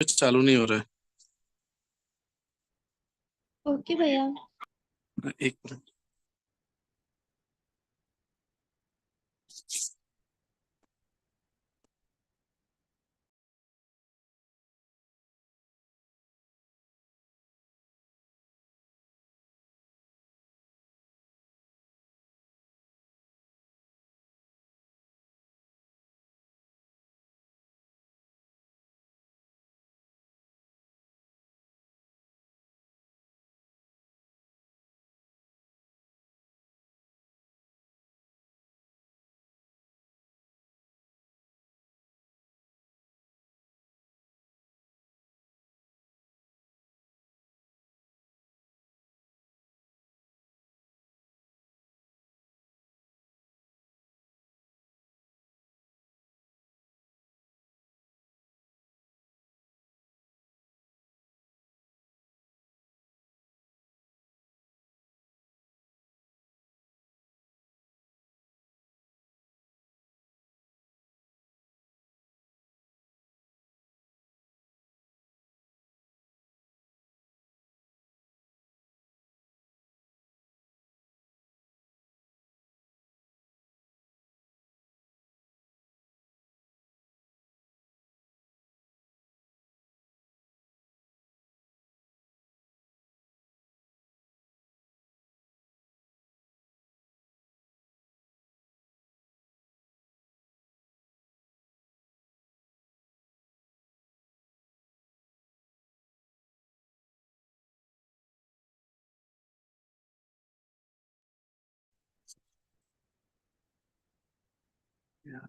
कुछ चालू नहीं हो रहा ओके भैया। है। एक मिनट। यार,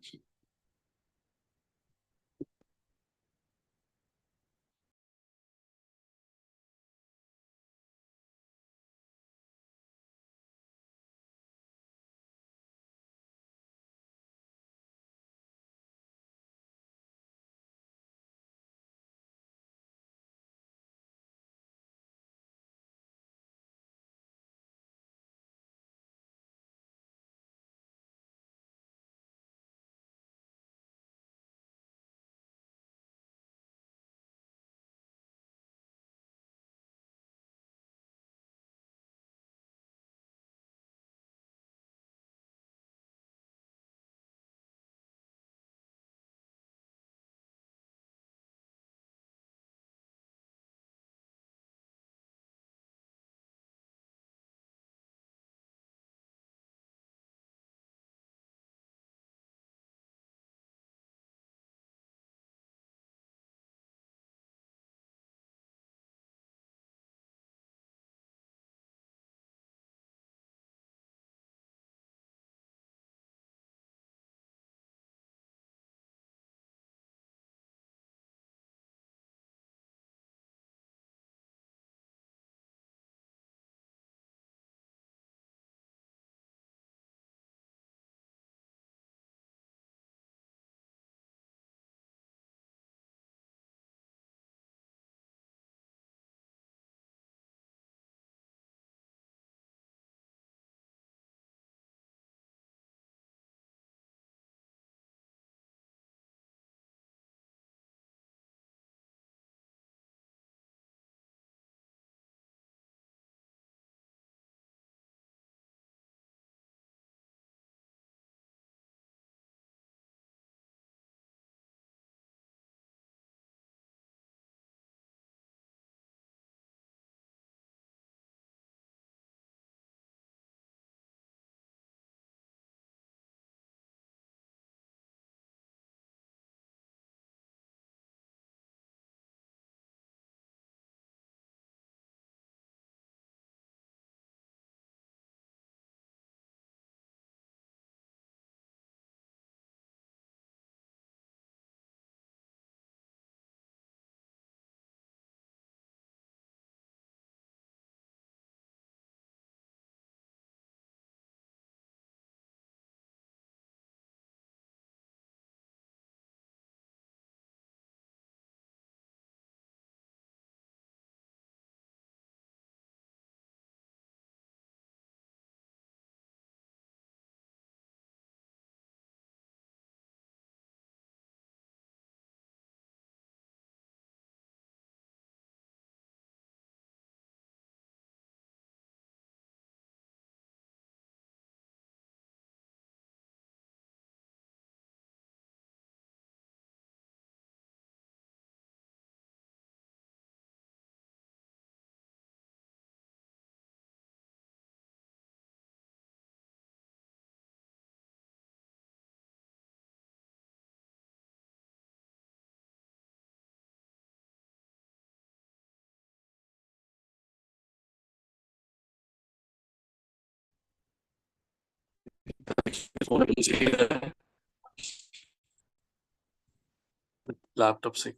लैपटॉप से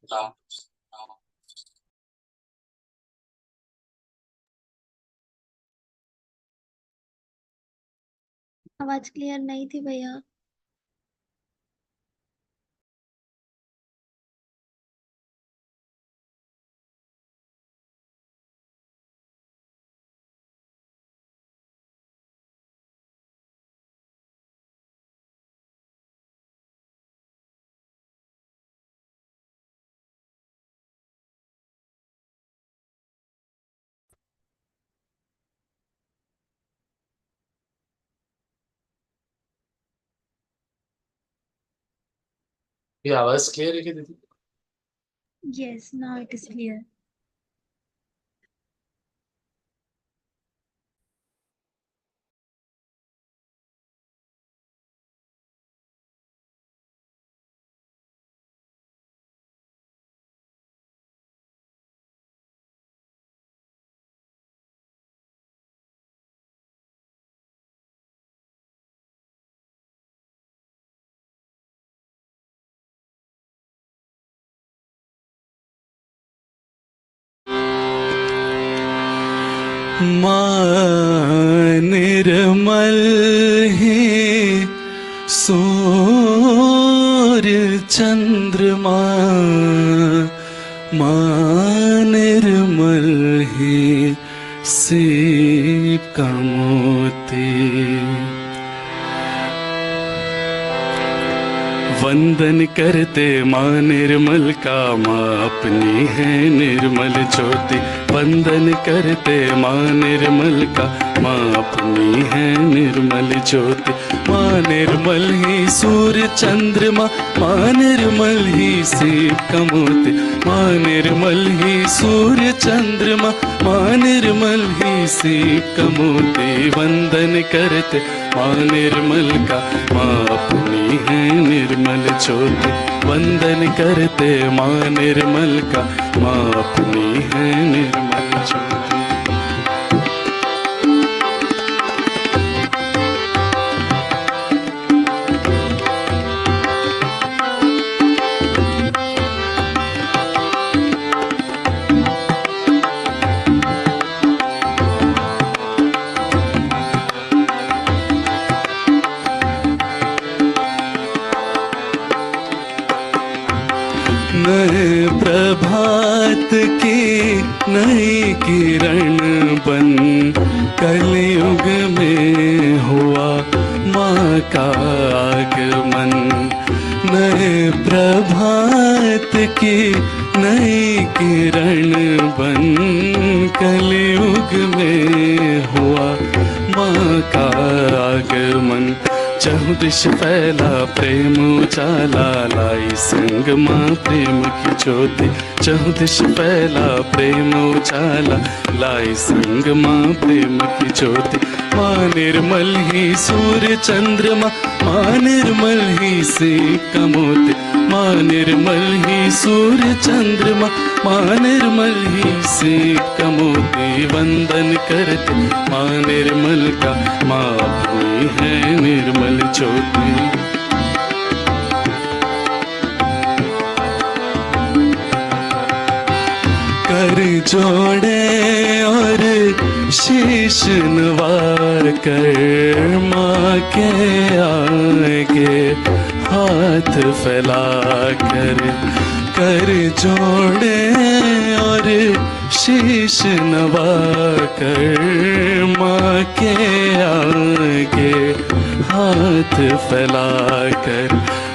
आवाज क्लियर नहीं थी भैया। ये आवाज क्लियर है क्या दीदी? Yes, now it is clear. माँ निर्मल ही सूर्य चंद्रमा, माँ निर्मल ही सीप का मोती। वंदन करते माँ निर्मल का, माँ अपनी है निर्मल ज्योति। वंदन करते माँ निर्मल का, माँ अपनी है निर्मल ज्योति। माँ निर्मल ही सूर्य चंद्रमा, माँ निर्मल ही सीप का मोती। माँ निर्मल ही सूर्य चंद्रमा, माँ निर्मल ही सीप का मोती। वंदन करते माँ निर्मल का, माँ अपनी है निर्मल ज्योति। वंदन करते माँ निर्मल का, माँ अपनी है निर्मल ज्योति। नए प्रभात की नई किरण बन, कलयुग में हुआ माँ का आगमन। नए प्रभात की नई किरण बन, कलयुग में हुआ माँ का आगमन। चहुँ दिश फैला प्रेम उजाला, लाई संग माँ प्रेम की ज्योति। चहुँ दिश फैला प्रेम उजाला, लाई संग माँ प्रेम की ज्योति। माँ निर्मल ही सूर्य चंद्रमा, माँ निर्मल ही सीप का मोती। माँ निर्मल ही सूर्य चंद्रमा, माँ निर्मल ही सीप का मोती। वंदन करते माँ निर्मल का, माँ अपनी है निर्मल ज्योति। कर जोड़े और शीश नवा कर, माँ के आगे हाथ फैला कर। कर जोड़े और शीश नवा कर, माँ के आगे हाथ फैला कर।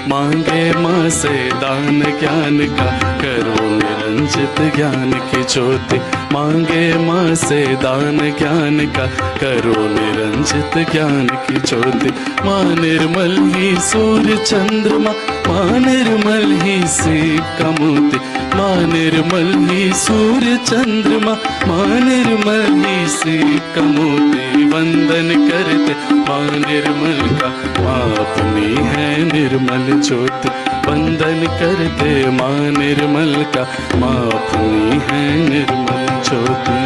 मांगे माँ से दान ज्ञान का, करो निरंजित ज्ञान की ज्योति। मांगे माँ से दान ज्ञान का, करो निरंजित ज्ञान की ज्योति। माँ निर्मल ही सूर्य चंद्रमा, माँ निर्मल ही सीप का मोती। माँ निर्मल ही सूर्य चंद्रमा, माँ निर्मल ही सीप का मोती। वंदन करते माँ निर्मल का, माँ अपनी है निर्मल ज्योति। वंदन करते माँ निर्मल का, माँ अपनी है निर्मल ज्योति।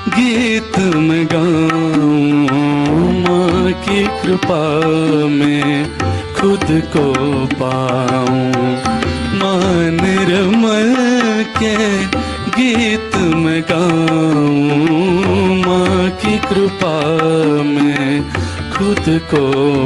गीत में गाऊं, माँ की कृपा में खुद को पाऊं। माँ निर्मल के गीत में गाऊं, माँ की कृपा में खुद को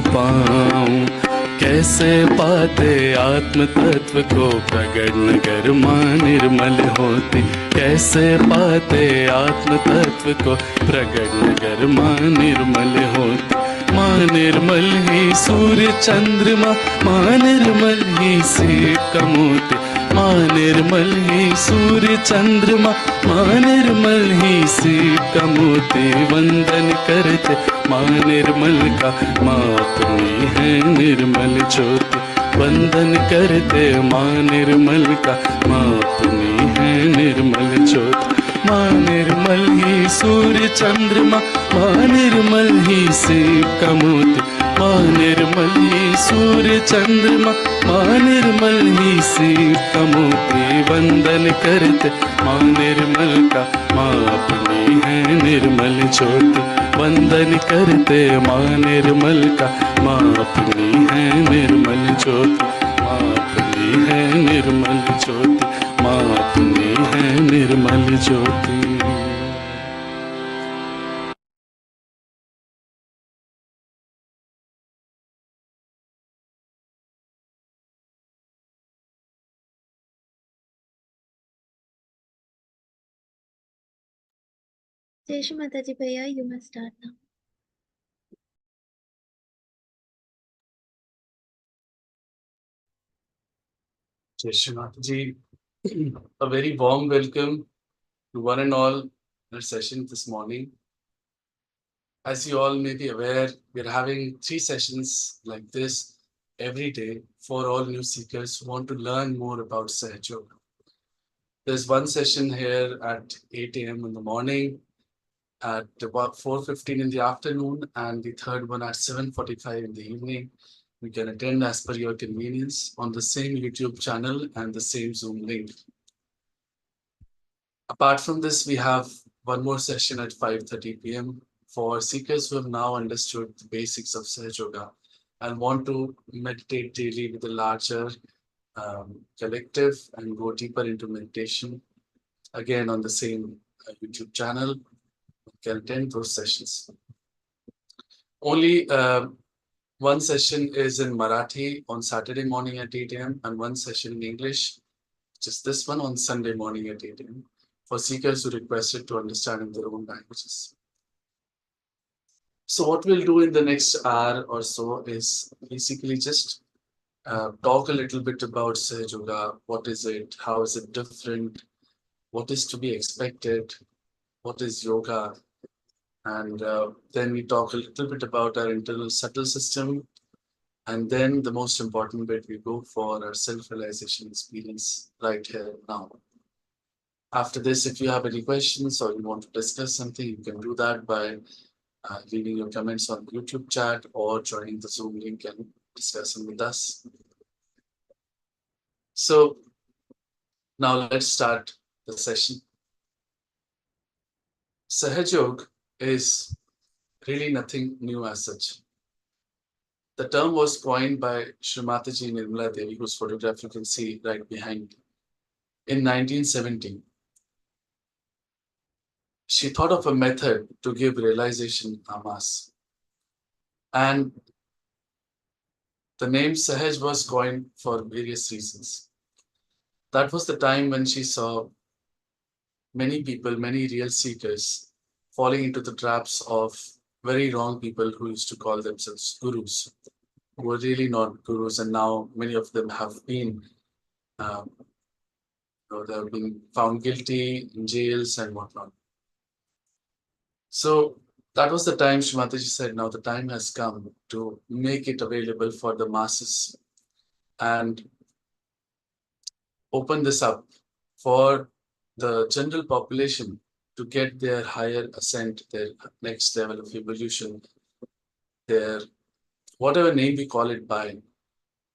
पाऊं। कैसे पाते आत्म तत्व को प्रगट नगर माँ निर्मल होती। कैसे पाते आत्म तत्व को प्रगट नगर माँ निर्मल होती। माँ निर्मल ही सूर्य चंद्रमा, माँ निर्मल ही सीत का मोती। माँ निर्मल ही सूर्य चंद्रमा, माँ निर्मल ही सीत का मोती। वंदन करते माँ निर्मल का, माँ अपनी है निर्मल ज्योति। वंदन करते माँ निर्मल का, माँ अपनी है निर्मल ज्योति। माँ निर्मल ही सूर्य चंद्रमा, माँ निर्मल ही सीप का मोती। माँ निर्मल ही सूर्य चंद्रमा, माँ निर्मल ही सीप का मोती। वंदन करते माँ निर्मल का, माँ अपनी है निर्मल ज्योति। वंदन करते माँ निर्मल का, माँ अपनी है निर्मल ज्योति। माँ अपनी है निर्मल ज्योति, माँ अपनी है निर्मल ज्योति। जय श्री माता जी भैया, you must start now. Jai Shri Mataji. A very warm welcome to one and all in our session this morning. As you all may be aware, we're having 3 sessions like this every day for all new seekers who want to learn more about Sahaja Yoga. There's one session here at 8 a.m. in the morning, at about 4:15 in the afternoon, and the third one at 7:45 in the evening. You can attend as per your convenience on the same YouTube channel and the same Zoom link. Apart from this, we have one more session at 5:30 p.m. for seekers who have now understood the basics of Sahaja Yoga and want to meditate daily with a larger collective and go deeper into meditation. Again, on the same YouTube channel, you can attend those sessions. Only one session is in Marathi on Saturday morning at 8 a.m. and one session in English, which is this one on Sunday morning at 8 a.m. for seekers who requested to understand in their own languages. So what we'll do in the next hour or so is basically just talk a little bit about Sahaja Yoga. What is it? How is it different? What is to be expected? What is yoga? And then we talk a little bit about our internal subtle system. And then the most important bit, we go for our self-realization experience right here now. After this, if you have any questions or you want to discuss something, you can do that by leaving your comments on YouTube chat or joining the Zoom link and discussing with us. So now let's start the session. Sahaja Yoga is really nothing new as such. The term was coined by Shree Mataji Nirmala Devi, whose photograph you can see right behind, in 1917. She thought of a method to give realization a mass. And the name Sahaj was coined for various reasons. That was the time when she saw many people, many real seekers, falling into the traps of very wrong people who used to call themselves gurus, who were really not gurus, and now many of them have been they have been found guilty in jails and whatnot. So that was the time Shree Mataji said, now the time has come to make it available for the masses and open this up for the general population to get their higher ascent, their next level of evolution, their whatever name we call it by.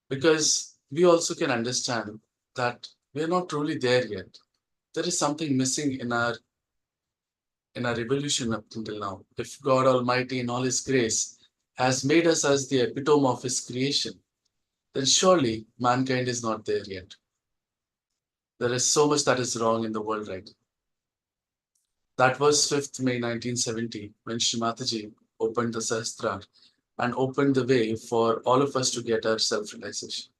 Because we also can understand that we're not truly there yet. There is something missing in our in our evolution up until now, if God Almighty in all His grace has made us as the epitome of His creation, then surely mankind is not there yet. There is so much that is wrong in the world right now. That was 5th May 1970 when Shree Mataji opened the Sahasrar and opened the way for all of us to get our self-realization.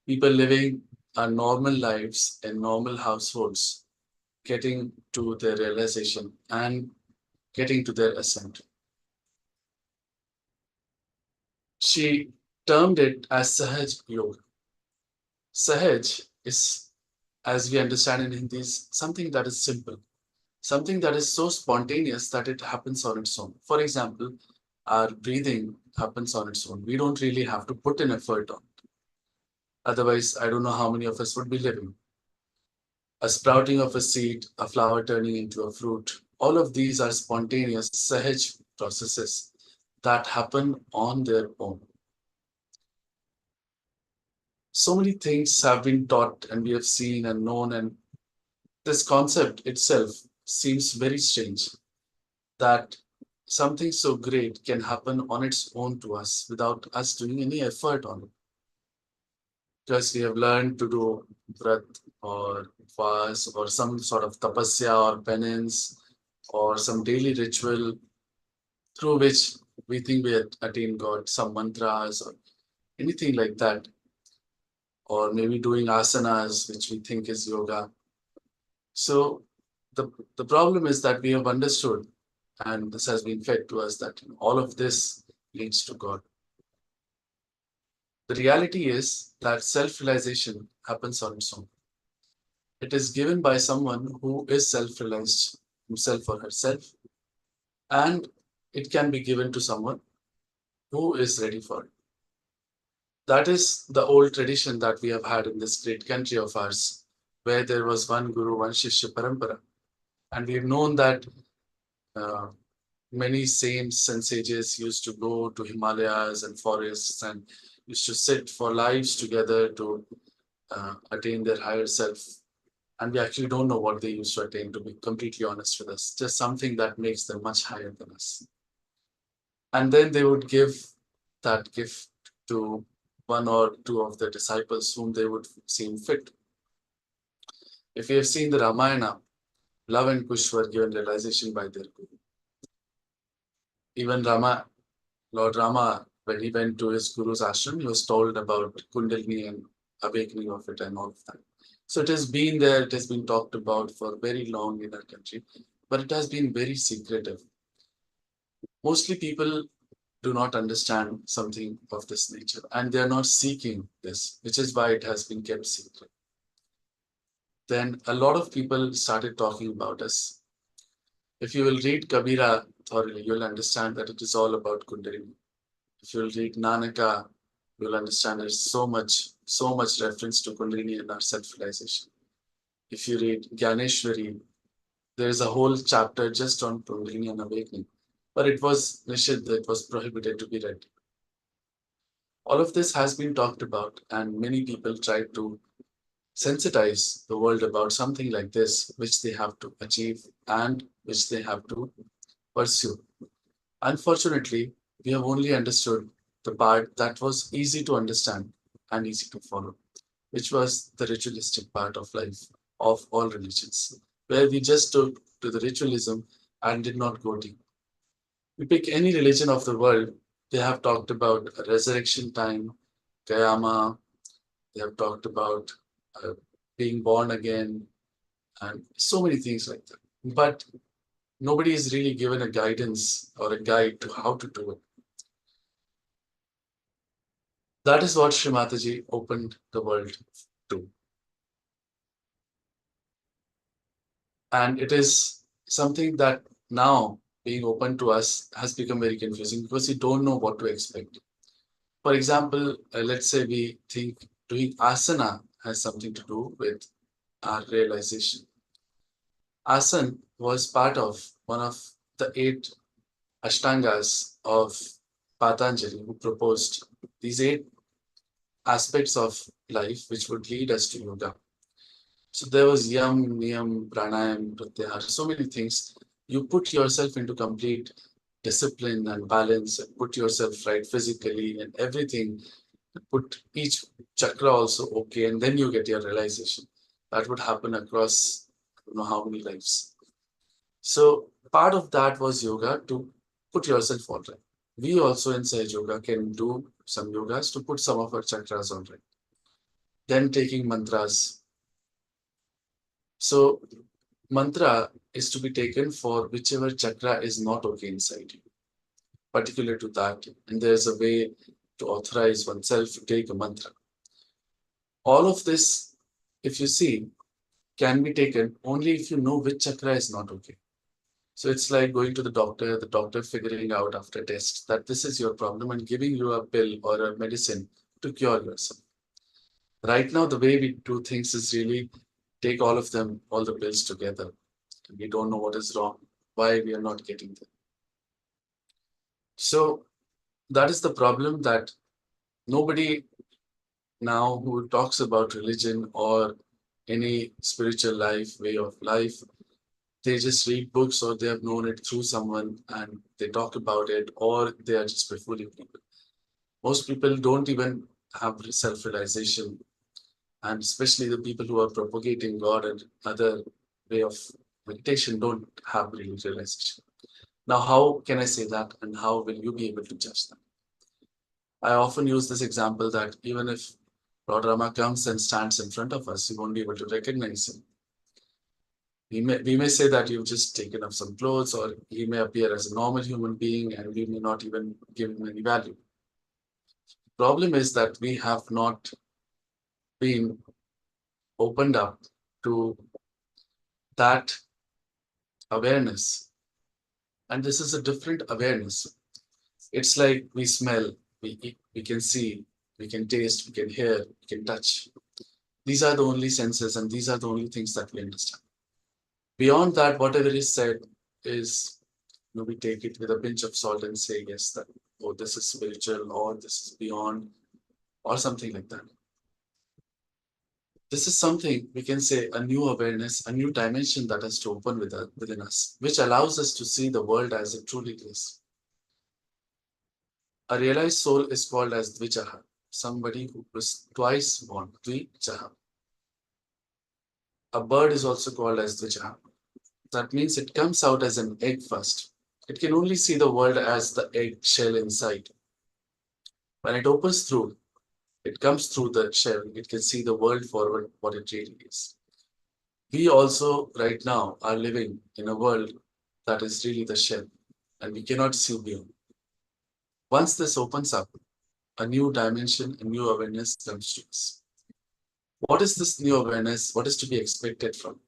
People living our normal lives in normal households, getting to their realization and getting to their ascent. She termed it as Sahaj Yoga. Sahaj is, as we understand in Hindi, is something that is simple, something that is so spontaneous that it happens on its own. For example, our breathing happens on its own. We don't really have to put an effort on it. Otherwise, I don't know how many of us would be living. A sprouting of a seed, a flower turning into a fruit, all of these are spontaneous, Sahaj processes that happen on their own. So many things have been taught and we have seen and known, and this concept itself seems very strange that something so great can happen on its own to us without us doing any effort on it. Because we have learned to do vrat or fast or some sort of tapasya or penance or some daily ritual through which we think we attain God, some mantras or anything like that, or maybe doing asanas, which we think is yoga. So the problem is that we have understood, and this has been fed to us, that all of this leads to God. The reality is that self-realization happens on its own. It is given by someone who is self-realized himself or herself, and it can be given to someone who is ready for it. That is the old tradition that we have had in this great country of ours, where there was one guru, one shishya parampara. And we've known that uh, many saints and sages used to go to Himalayas and forests and used to sit for lives together to attain their higher self. And we actually don't know what they used to attain, to be completely honest with us, just something that makes them much higher than us. And then they would give that gift to one or two of the disciples whom they would seem fit. If you have seen the Ramayana, Love and Kush were given realization by their guru. Even Lord Rama, when he went to his guru's ashram, he was told about Kundalini and awakening of it and all of that. So it has been there, it has been talked about for very long in our country, but it has been very secretive. Mostly people do not understand something of this nature and they are not seeking this, which is why it has been kept secret. Then a lot of people started talking about us. If you will read Kabira thoroughly, you'll understand that it is all about Kundalini. If you'll read Nanaka, you'll understand there's so much reference to Kundalini and our self-realization. If you read Gyaneshwari, there is a whole chapter just on Kundalini and awakening. But it was nishid, it was prohibited to be read. All of this has been talked about, and many people try to sensitize the world about something like this, which they have to achieve and which they have to pursue. Unfortunately, we have only understood the part that was easy to understand and easy to follow, which was the ritualistic part of life of all religions, where we just took to the ritualism and did not go deep. We pick any religion of the world, they have talked about a resurrection time, Kayama, they have talked about being born again, and so many things like that. But nobody is really given a guidance or a guide to how to do it. That is what Shree Mataji opened the world to. And it is something that now being open to us has become very confusing because we don't know what to expect. For example, let's say we think doing asana has something to do with our realization. Asana was part of one of the 8 Ashtangas of Patanjali, who proposed these 8 aspects of life which would lead us to yoga. So there was yam, niyam, pranayam, pratyahara, so many things you put yourself into complete discipline and balance, and put yourself right physically and everything, put each chakra also okay, and then you get your realization. That would happen across I don't know how many lives. So part of that was yoga to put yourself all right. We also in Sahaj Yoga can do some yogas to put some of our chakras all right. Then taking mantras. So mantra is to be taken for whichever chakra is not okay inside you, particular to that. And there's a way to authorize oneself to take a mantra. All of this, if you see, can be taken only if you know which chakra is not okay. So it's like going to the doctor figuring out after tests that this is your problem and giving you a pill or a medicine to cure yourself. Right now, the way we do things is really take all of them, all the pills together. And we don't know what is wrong, why we are not getting them. So that is the problem, that nobody now who talks about religion or any spiritual life, way of life, they just read books or they have known it through someone and they talk about it, or they are just befooling people. Most people don't even have self-realization, and especially the people who are propagating God and other way of meditation don't have real realization. Now, how can I say that, and how will you be able to judge that? I often use this example that even if Lord Rama comes and stands in front of us, you won't be able to recognize him. We may say that you've just taken up some clothes, or he may appear as a normal human being and we may not even give him any value. Problem is that we have not been opened up to that awareness. And this is a different awareness. It's like we smell, we can see, we can taste, we can hear, we can touch. These are the only senses and these are the only things that we understand. Beyond that, whatever is said is, we take it with a pinch of salt and say, yes, that, oh, this is spiritual, or this is beyond, or something like that. This is something we can say a new awareness, a new dimension that has to open within us, which allows us to see the world as it truly is. A realized soul is called as Dvijaha, somebody who was twice born, Dvijaha. A bird is also called as Dvijaha. That means it comes out as an egg first. It can only see the world as the egg shell inside. When it opens through, it comes through the shell, it can see the world for what it really is. We also, right now, are living in a world that is really the shell, and we cannot see beyond. Once this opens up, a new dimension, a new awareness comes to us. What is this new awareness? What is to be expected from?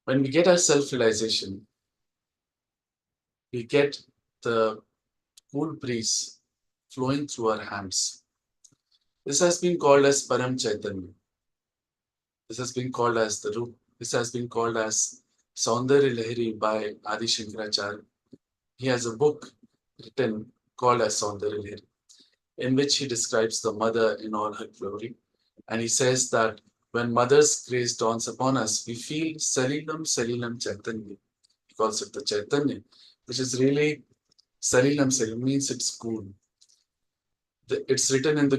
When we get our self-realization, we get the cool breeze flowing through our hands. This has been called as Param Chaitanya. This has been called as the Rup. This has been called as Saundarya Lahiri by Adi Shankaracharya. He has a book written called as Saundarya Lahiri, in which he describes the mother in all her glory. And he says that when mother's grace dawns upon us, we feel Salilam Salilam Chaitanya. He calls it the Chaitanya, which is really Salilam Salilam, means it's cool. It's written in the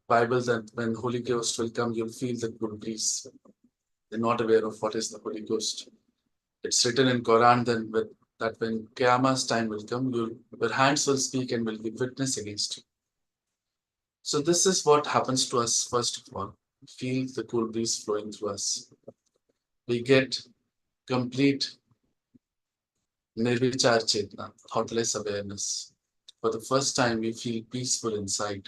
Bible that when Holy Ghost will come, you'll feel the good breeze. They're not aware of what is the Holy Ghost. It's written in Quran that when Qiyamah's time will come, your hands will speak and will give witness against you. So this is what happens to us first of all. We feel the cool breeze flowing through us. We get complete Nirvichar Chetna, thoughtless awareness. For the first time, we feel peaceful inside.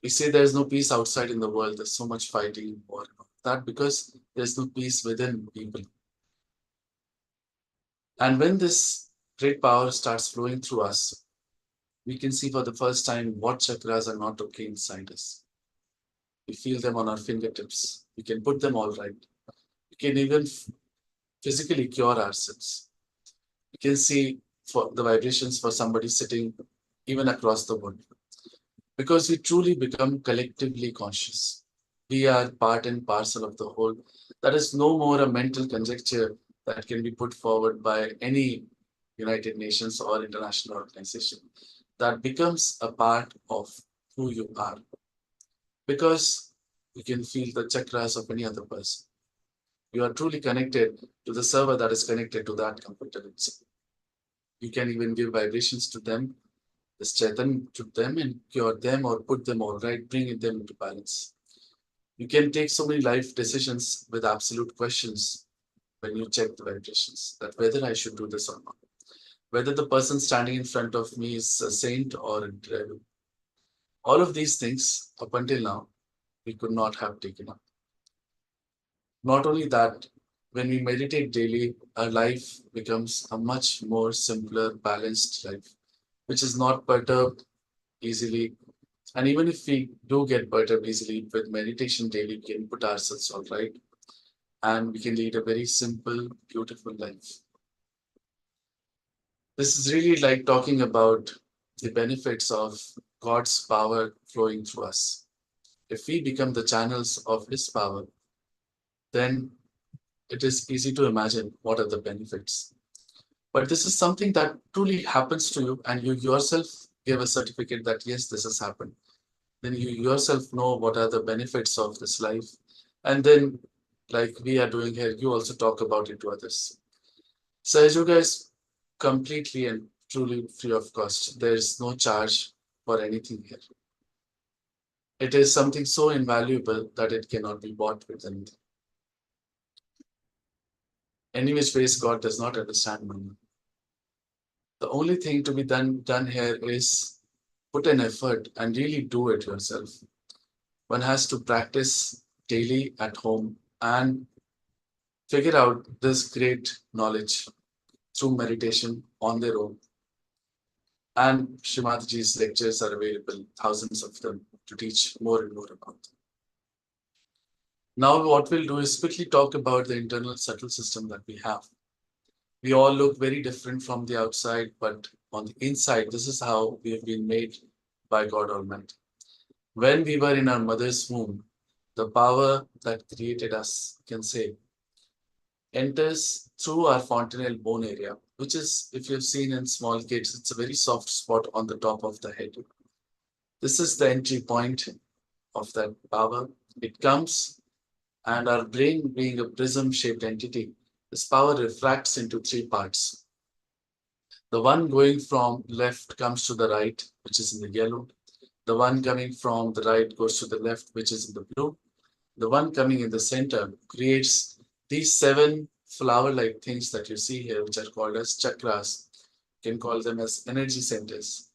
We say there's no peace outside in the world. There's so much fighting or that because there's no peace within people. And when this great power starts flowing through us, we can see for the first time what chakras are not okay inside us. We feel them on our fingertips. We can put them all right. We can even physically cure ourselves. We can see for the vibrations for somebody sitting even across the world. Because we truly become collectively conscious. We are part and parcel of the whole. That is no more a mental conjecture that can be put forward by any United Nations or international organization that becomes a part of who you are. Because you can feel the chakras of any other person. You are truly connected to the server that is connected to that computer itself. You can even give vibrations to them, the strengthen to them and cure them or put them all right, bring them into balance. You can take so many life decisions with absolute questions when you check the vibrations that whether I should do this or not, whether the person standing in front of me is a saint or a devil. All of these things, up until now, we could not have taken up. Not only that, when we meditate daily, our life becomes a much more simpler, balanced life, which is not perturbed easily. And even if we do get perturbed easily with meditation daily, we can put ourselves all right and we can lead a very simple, beautiful life. This is really like talking about the benefits of God's power flowing through us. If we become the channels of His power, then it is easy to imagine what are the benefits. But this is something that truly happens to you, and you yourself give a certificate that yes, this has happened. Then you yourself know what are the benefits of this life. And then, like we are doing here, you also talk about it to others. Sahaja Yoga is completely and truly free of cost. There is no charge for anything here. It is something so invaluable that it cannot be bought with anything. Any which ways, God does not understand money. The only thing to be done here is put an effort and really do it yourself. One has to practice daily at home and figure out this great knowledge through meditation on their own. And Shree Mataji's lectures are available, thousands of them, to teach more and more about them. Now, what we'll do is quickly talk about the internal subtle system that we have. We all look very different from the outside, but on the inside, this is how we have been made by God Almighty. When we were in our mother's womb, the power that created us, you can say, enters through our fontanelle bone area, which is, if you've seen in small kids, it's a very soft spot on the top of the head. This is the entry point of that power. It comes, and our brain being a prism-shaped entity, this power refracts into three parts. The one going from left comes to the right, which is in the yellow. The one coming from the right goes to the left, which is in the blue. The one coming in the center creates these 7 flower-like things that you see here, which are called as chakras. You can call them as energy centers.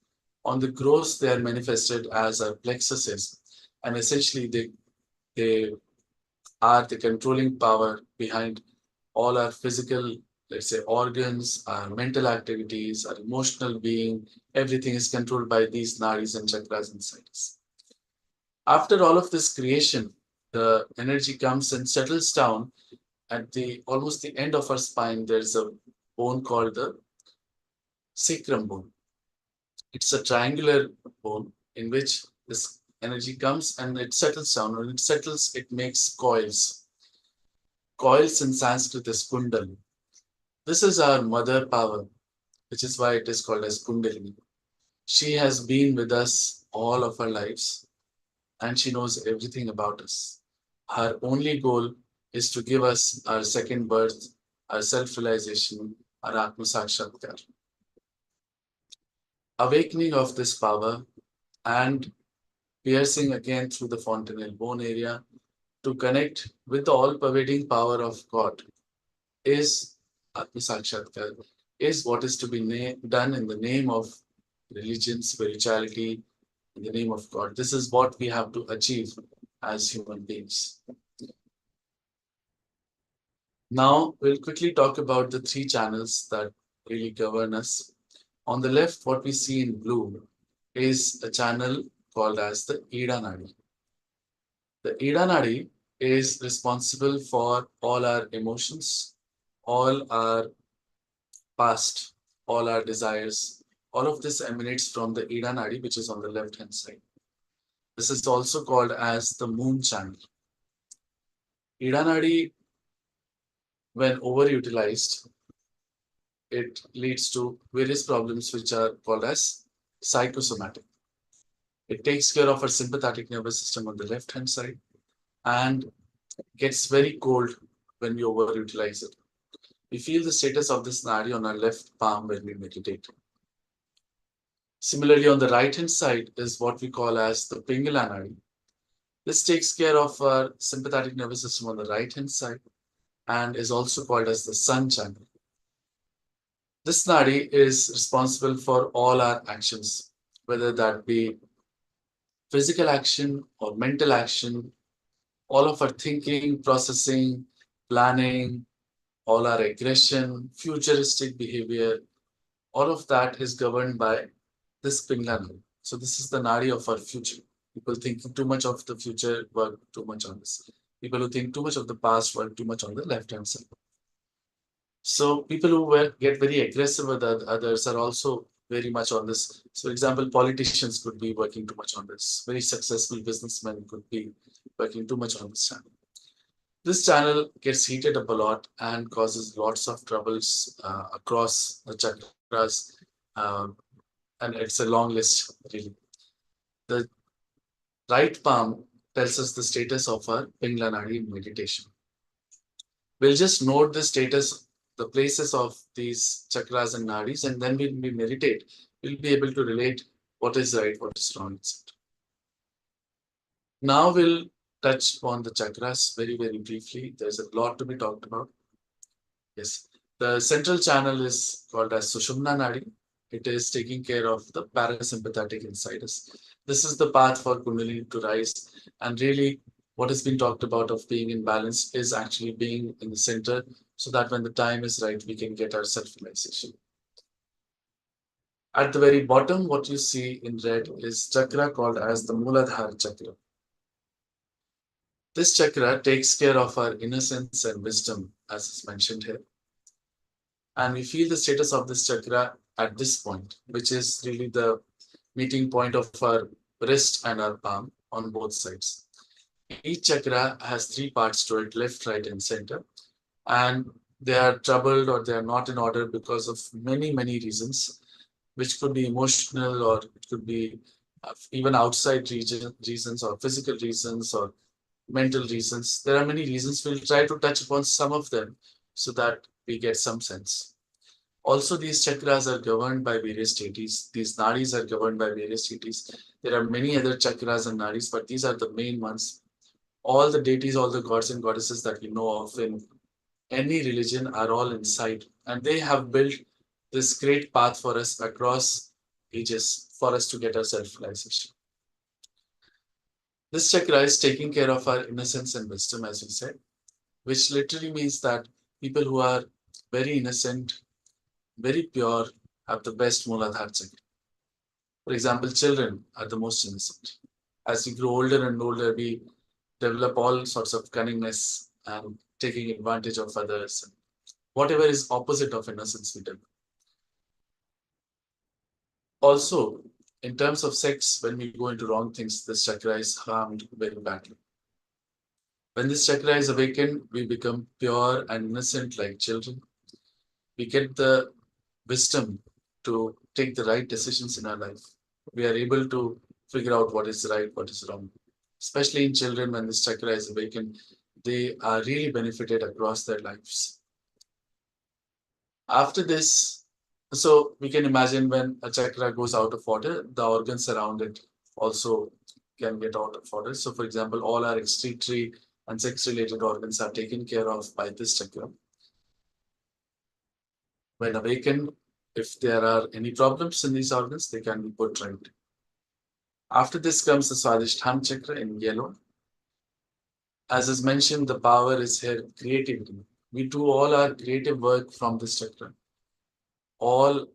On the gross, they are manifested as our plexuses, and essentially they are the controlling power behind all our physical, let's say, organs, our mental activities, our emotional being. Everything is controlled by these nadis and chakras inside us. After all of this creation, the energy comes and settles down at the almost the end of our spine. There's a bone called the sacrum bone. It's a triangular bone in which this energy comes and it settles down. When it settles, it makes coils. Coils in Sanskrit is kundalini. This is our mother power, which is why it is called as kundalini. She has been with us all of our lives and she knows everything about us. Her only goal is to give us our second birth, our self-realization, our Atma Sakshatkar. Awakening of this power and piercing again through the fontanelle bone area to connect with the all-pervading power of God is Atma Sakshatkar, is what is to be done in the name of religion, spirituality, in the name of God. This is what we have to achieve as human beings. Now, we'll quickly talk about the 3 channels that really govern us. On the left, what we see in blue is a channel called as the Ida Nadi. The Ida Nadi is responsible for all our emotions, all our past, all our desires. All of this emanates from the Ida Nadi, which is on the left-hand side. This is also called as the moon channel. Ida Nadi when overutilized, it leads to various problems which are called as psychosomatic. It takes care of our sympathetic nervous system on the left hand side and gets very cold when we overutilize it. We feel the status of this nadi on our left palm when we meditate. Similarly, on the right hand side is what we call as the Pingala nadi. This takes care of our sympathetic nervous system on the right hand side and is also called as the sun channel. This nadi is responsible for all our actions, whether that be physical action or mental action, all of our thinking, processing, planning, all our aggression, futuristic behavior, all of that is governed by this Pingla nadi. So this is the nadi of our future. People thinking too much of the future work too much on this. People who think too much of the past work too much on the left hand side. So people who get very aggressive with others are also very much on this. So, for example, politicians could be working too much on this. Very successful businessmen could be working too much on this channel. This channel gets heated up a lot and causes lots of troubles across the chakras, um, and it's a long list, really. The right palm tells us the status of our Pingla Nadi in meditation. We'll just note the status, the places of these chakras and nadis, and then when we meditate, we'll be able to relate what is right, what is wrong, etc. Now we'll touch on the chakras very, very briefly. There's a lot to be talked about. Yes, the central channel is called as Sushumna Nadi. It is taking care of the parasympathetic inside us. This is the path for Kundalini to rise, and really what has been talked about of being in balance is actually being in the center so that when the time is right, we can get our self-realization. At the very bottom, what you see in red is chakra called as the Muladhara chakra. This chakra takes care of our innocence and wisdom, as is mentioned here. And we feel the status of this chakra at this point, which is really the meeting point of our wrist and our palm on both sides. Each chakra has three parts to it, left, right, and center. And they are troubled or they are not in order because of many, many reasons, which could be emotional or it could be even outside reasons or physical reasons or mental reasons. There are many reasons. We'll try to touch upon some of them so that we get some sense. Also, these chakras are governed by various deities. These nadis are governed by various deities. There are many other chakras and nadis, but these are the main ones. All the deities, all the gods and goddesses that we know of in any religion are all inside, and they have built this great path for us across ages for us to get our self-realization. This chakra is taking care of our innocence and wisdom, as we said, which literally means that people who are very innocent, very pure, have the best Muladhara chakra. For example, children are the most innocent. As we grow older and older, we develop all sorts of cunningness and taking advantage of others. Whatever is opposite of innocence, we develop. Also, in terms of sex, when we go into wrong things, this chakra is harmed very badly. When this chakra is awakened, we become pure and innocent like children. We get the wisdom to take the right decisions in our life. We are able to figure out what is right, what is wrong. Especially in children, when this chakra is awakened, they are really benefited across their lives. After this, so we can imagine when a chakra goes out of order, the organs around it also can get out of order. So, for example, all our excretory and sex-related organs are taken care of by this chakra. When awakened, if there are any problems in these organs, they can be put right. After this comes the Swadhisthana chakra in yellow. As is mentioned, the power is here, creativity. We do all our creative work from this chakra. All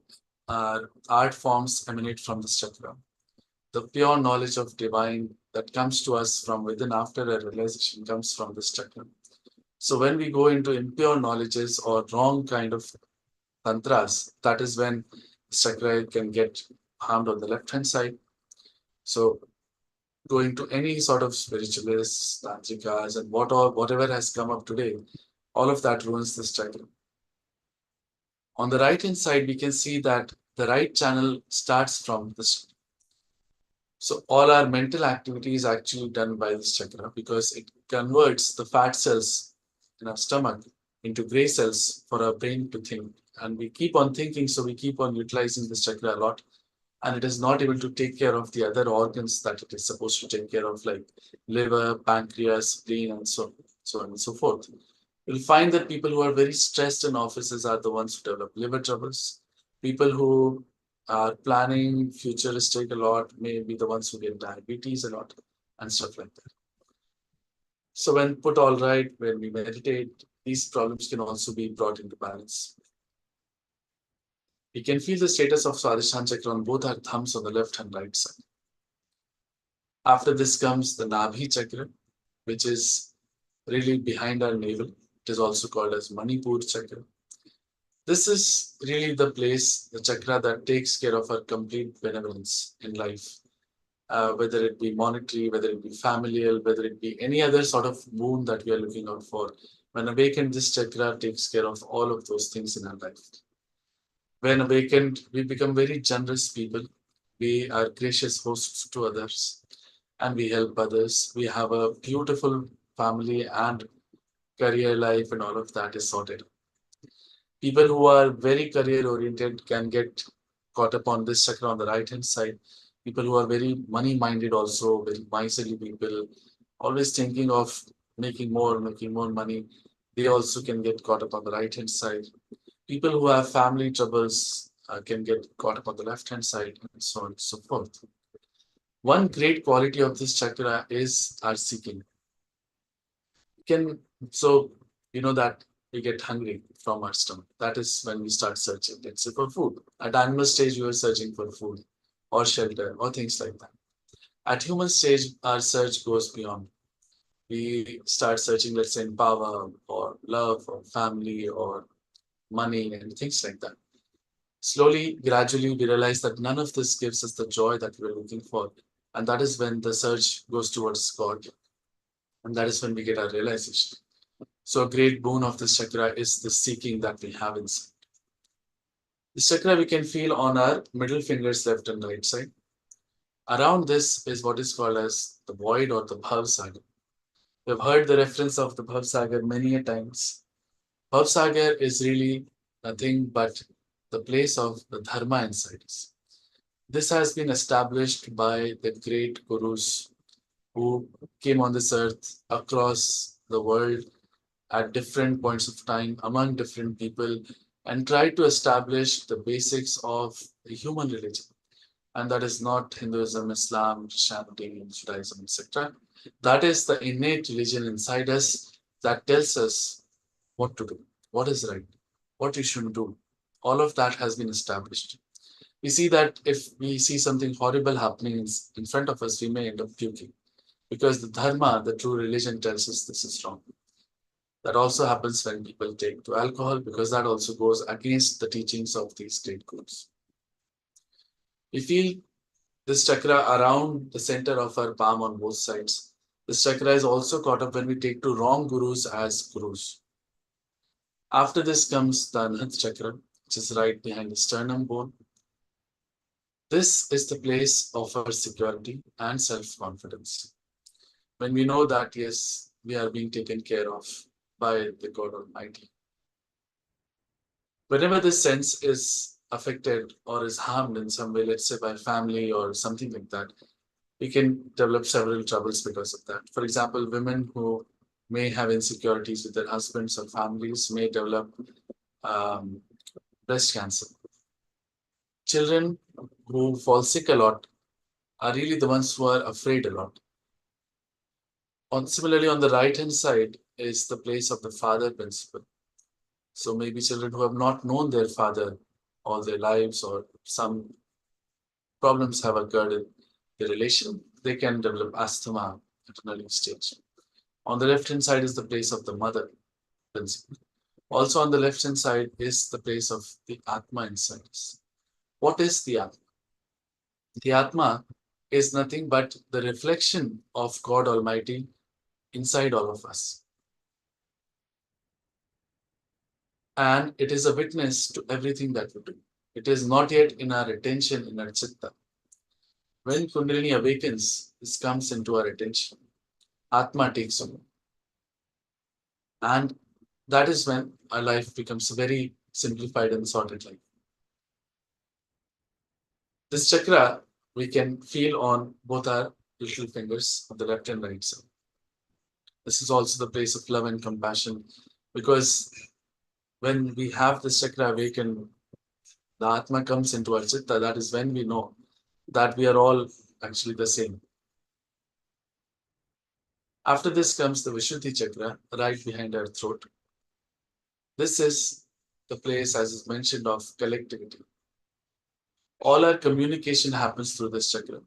art forms emanate from this chakra. The pure knowledge of divine that comes to us from within after a realization comes from this chakra. So when we go into impure knowledges or wrong kind of tantras, that is when the chakra can get harmed on the left-hand side. So going to any sort of spiritualists, tantrikas, and whatever has come up today, All of that ruins this chakra. On the right hand side, we can see that the right channel starts from this. So all our mental activity is actually done by this chakra because it converts the fat cells in our stomach into gray cells for our brain to think. And we keep on thinking, so we keep on utilizing this chakra a lot. And it is not able to take care of the other organs that it is supposed to take care of, like liver, pancreas, spleen, and so on and so forth. You'll find that people who are very stressed in offices are the ones who develop liver troubles. People who are planning futuristic a lot may be the ones who get diabetes a lot and stuff like that. So when put all right, when we meditate, these problems can also be brought into balance. We can feel the status of Swadhisthana chakra on both our thumbs on the left and right side. After this comes the Nabhi chakra, which is really behind our navel. It is also called as Manipur chakra. This is really the place, the chakra that takes care of our complete benevolence in life, whether it be monetary, whether it be familial, whether it be any other sort of boon that we are looking out for. When awakened, this chakra takes care of all of those things in our life. When awakened, we become very generous people. We are gracious hosts to others and we help others. We have a beautiful family and career life, and all of that is sorted. People who are very career oriented can get caught up on this chakra on the right hand side. People who are very money minded, also very miserly people, always thinking of making more money, they also can get caught up on the right hand side. People who have family troubles can get caught up on the left hand side, and so on and so forth. One great quality of this chakra is our seeking. Can so you know that we get hungry from our stomach. That is when we start searching, let's say, for food. At animal stage, we are searching for food or shelter or things like that. At human stage, our search goes beyond. We start searching, let's say, in power or love or family or money and things like that. Slowly, gradually, we realize that none of this gives us the joy that we're looking for. And that is when the search goes towards God. And that is when we get our realization. So a great boon of this chakra is the seeking that we have inside. This chakra we can feel on our middle fingers, left and right side. Around this is what is called as the void or the Bhav Sagar. We've heard the reference of the Bhav Sagar many a times. Bhav Sagar is really nothing but the place of the dharma inside us. This has been established by the great gurus who came on this earth across the world at different points of time among different people and tried to establish the basics of the human religion. And that is not Hinduism, Islam, Christianity, Judaism, etc. That is the innate religion inside us that tells us what to do, what is right, what we shouldn't do. All of that has been established. We see that if we see something horrible happening in front of us, we may end up puking because the dharma, the true religion, tells us this is wrong. That also happens when people take to alcohol because that also goes against the teachings of these great gurus. We feel this chakra around the center of our palm on both sides. This chakra is also caught up when we take to wrong gurus as gurus. After this comes the Anhat chakra, which is right behind the sternum bone. This is the place of our security and self-confidence. When we know that, yes, we are being taken care of by the God Almighty. Whenever this sense is affected or is harmed in some way, let's say by family or something like that, we can develop several troubles because of that. For example, women who may have insecurities with their husbands or families may develop breast cancer. Children who fall sick a lot are really the ones who are afraid a lot. Similarly, on the right-hand side is the place of the father principle. So maybe children who have not known their father all their lives or some problems have occurred in the relation, they can develop asthma at an early stage. On the left-hand side is the place of the mother principle. Also on the left-hand side is the place of the Atma inside us. What is the Atma? The Atma is nothing but the reflection of God Almighty inside all of us. and it is a witness to everything that we do. It is not yet in our attention, in our chitta. When Kundalini awakens, this comes into our attention. Atma takes over. And that is when our life becomes very simplified and sorted life. This chakra we can feel on both our little fingers of the left and right side. This is also the place of love and compassion, because when we have this chakra awakened, the Atma comes into our chitta. That is when we know that we are all actually the same. After this comes the Vishuddhi chakra, right behind our throat. This is the place, as is mentioned, of collectivity. All our communication happens through this chakra.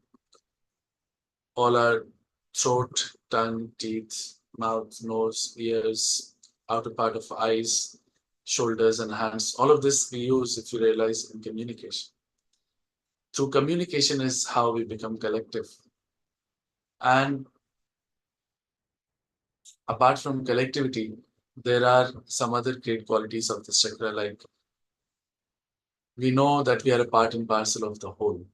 All our throat, tongue, teeth, mouth, nose, ears, outer part of eyes, shoulders, and hands. All of this we use, if you realize, in communication. Through communication is how we become collective. And apart from collectivity, there are some other great qualities of this chakra, like we know that we are a part and parcel of the whole.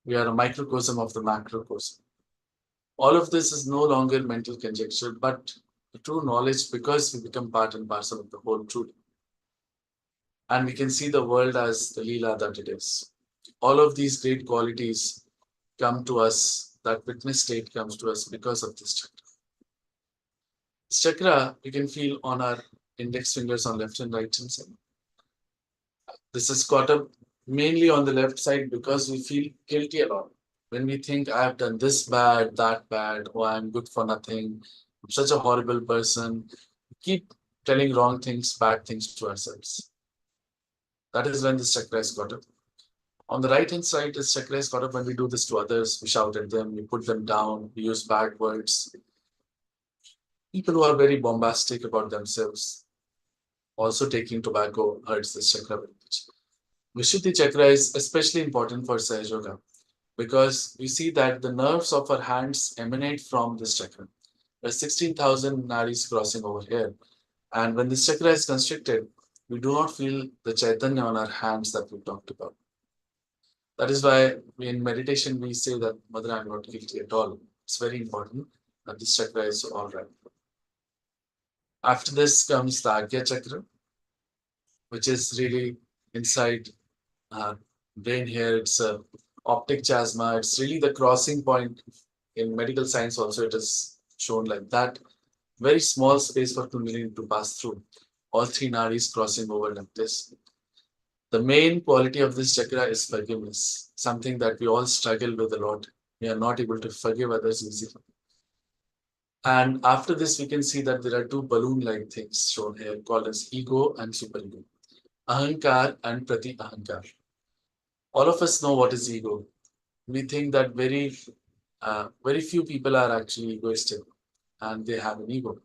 We are a microcosm of the macrocosm. All of this is no longer mental conjecture, but the true knowledge, because we become part and parcel of the whole truth. And we can see the world as the Leela that it is. All of these great qualities come to us, that witness state comes to us because of this chakra. This chakra we can feel on our index fingers on left and right hand side. This is caught up mainly on the left side because we feel guilty a lot. When we think, I have done this bad, that bad, or I'm good for nothing, I'm such a horrible person, we keep telling wrong things, bad things to ourselves. That is when this chakra is caught up. On the right hand side, this chakra is caught up when we do this to others. We shout at them, we put them down, we use bad words. People who are very bombastic about themselves, also taking tobacco, hurts this chakra very much. Vishuddhi chakra is especially important for Sahaja because we see that the nerves of our hands emanate from this chakra. There are 16,000 nadis crossing over here. And when this chakra is constricted, we do not feel the chaitanya on our hands that we talked about. That is why in meditation we say that, Mother, I'm not guilty at all. It's very important that this chakra is all right. After this comes the Agya chakra, which is really inside brain here. It's a optic chiasma. It's really the crossing point. In medical science also it is shown like that. Very small space for Kundalini to pass through. All three nadis crossing over like this. The main quality of this chakra is forgiveness, something that we all struggle with a lot. We are not able to forgive others easily. And after this, we can see that there are two balloon-like things shown here called as ego and superego. Ahankar and Prati Ahankar. All of us know what is ego. We think that very few people are actually egoistic and they have an ego.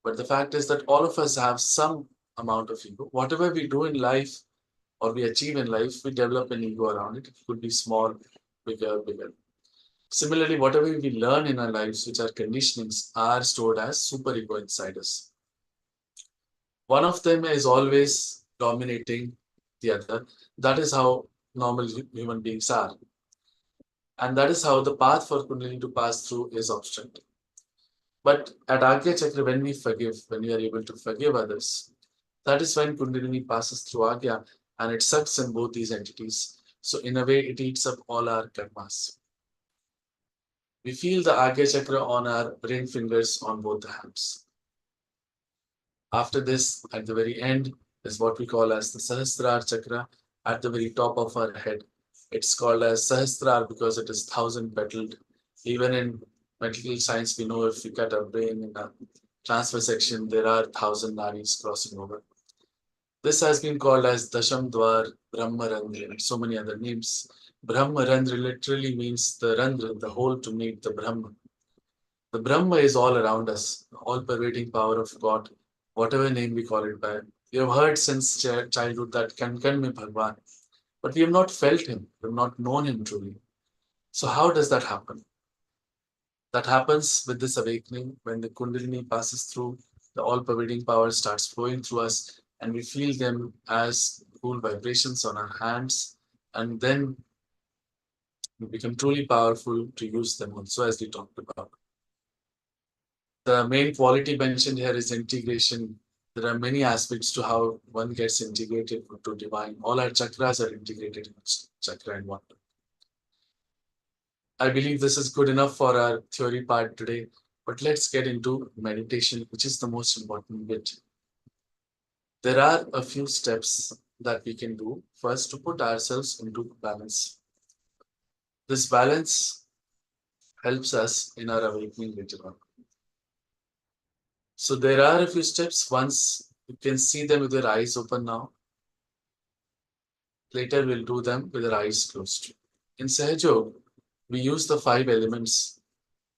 But the fact is that all of us have some amount of ego. Whatever we do in life or we achieve in life, we develop an ego around it. It could be small, bigger, bigger. Similarly, whatever we learn in our lives, which are conditionings, are stored as superego inside us. One of them is always dominating the other. That is how normal human beings are. And that is how the path for Kundalini to pass through is obstructed. But at Agya Chakra, when we forgive, when we are able to forgive others, that is when Kundalini passes through Agya and it sucks in both these entities. So in a way, it eats up all our karmas. We feel the Agya Chakra on our ring fingers on both the hands. After this, at the very end, is what we call as the Sahasrar Chakra at the very top of our head. It's called as Sahasrar because it is 1,000-petaled. Even in medical science, we know if we cut a brain in a transfer section, there are 1,000 nadis crossing over. This has been called as Dasham Dwar, Brahmarandra, and so many other names. Brahmarandra literally means the Randra, the hole to meet the Brahma. The Brahma is all around us, the all-pervading power of God, whatever name we call it by. We have heard since childhood that Kan mein Bhagwan, but we have not felt him, we have not known him truly. So how does that happen? That happens with this awakening when the Kundalini passes through, the all-pervading power starts flowing through us. and we feel them as cool vibrations on our hands, and then we become truly powerful to use them also, as we talked about. The main quality mentioned here is integration. There are many aspects to how one gets integrated to divine. All our chakras are integrated in chakra and one. I believe this is good enough for our theory part today, but let's get into meditation, which is the most important bit. There are a few steps that we can do first to put ourselves into balance. This balance helps us in our awakening later on. So there are a few steps. Once you can see them with your eyes open now. Later we'll do them with our eyes closed. In Sahaja, we use the 5 elements.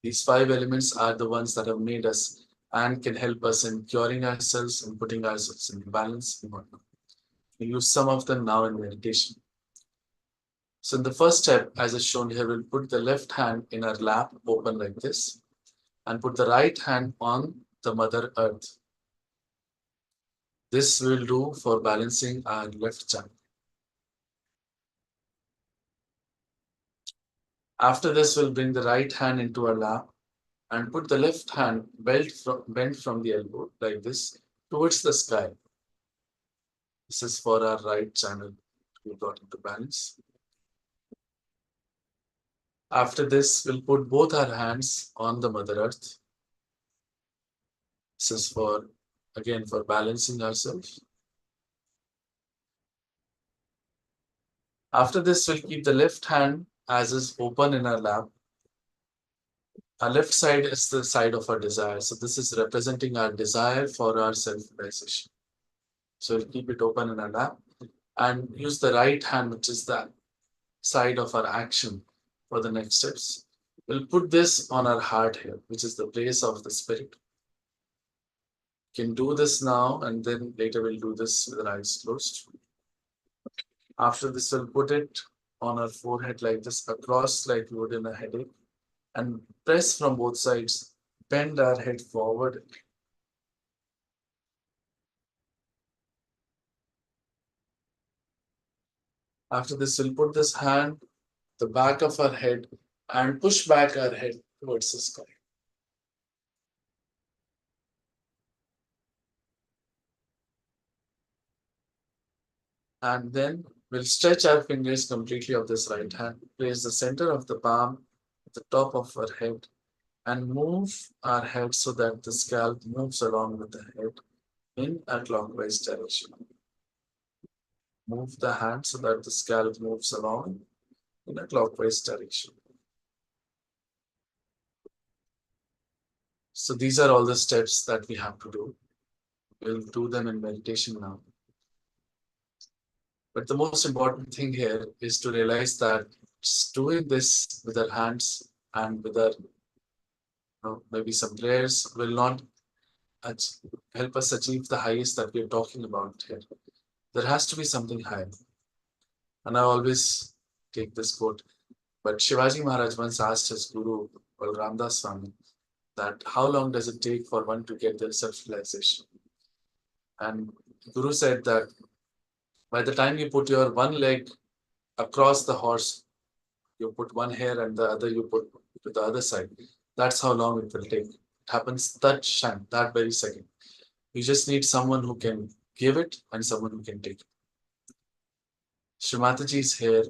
These 5 elements are the ones that have made us and can help us in curing ourselves and putting ourselves in balance and whatnot. We use some of them now in meditation. So in the first step, as is shown here, we'll put the left hand in our lap open like this and put the right hand on the Mother Earth. This we'll do for balancing our left chakra. After this, we'll bring the right hand into our lap and put the left hand bent from the elbow like this towards the sky. This is for our right channel to be brought into balance. After this, we'll put both our hands on the Mother Earth. This is for, again, for balancing ourselves. After this, we'll keep the left hand as is open in our lap. Our left side is the side of our desire. So this is representing our desire for our self-realization. So we'll keep it open in our lap and use the right hand, which is the side of our action for the next steps. We'll put this on our heart here, which is the place of the spirit. You can do this now, and then later we'll do this with our eyes closed. After this, we'll put it on our forehead like this, across like we would in a headache, and press from both sides. Bend our head forward. After this, we'll put this hand, the back of our head, and push back our head towards the sky. And then we'll stretch our fingers completely of this right hand, place the center of the palm at the top of our head, and move our head so that the scalp moves along with the head in a clockwise direction. Move the hand so that the scalp moves along in a clockwise direction. So these are all the steps that we have to do. We'll do them in meditation now. But the most important thing here is to realize that doing this with our hands and with our maybe some prayers will not help us achieve the highest that we're talking about here. There has to be something higher. And I always take this quote, but Shivaji Maharaj once asked his guru, Ramdas Swami, that how long does it take for one to get their self-realization? And the guru said that by the time you put your one leg across the horse, you put one hair and the other you put to the other side. That's how long it will take. It happens that very second. You just need someone who can give it and someone who can take it. Shree Mataji is here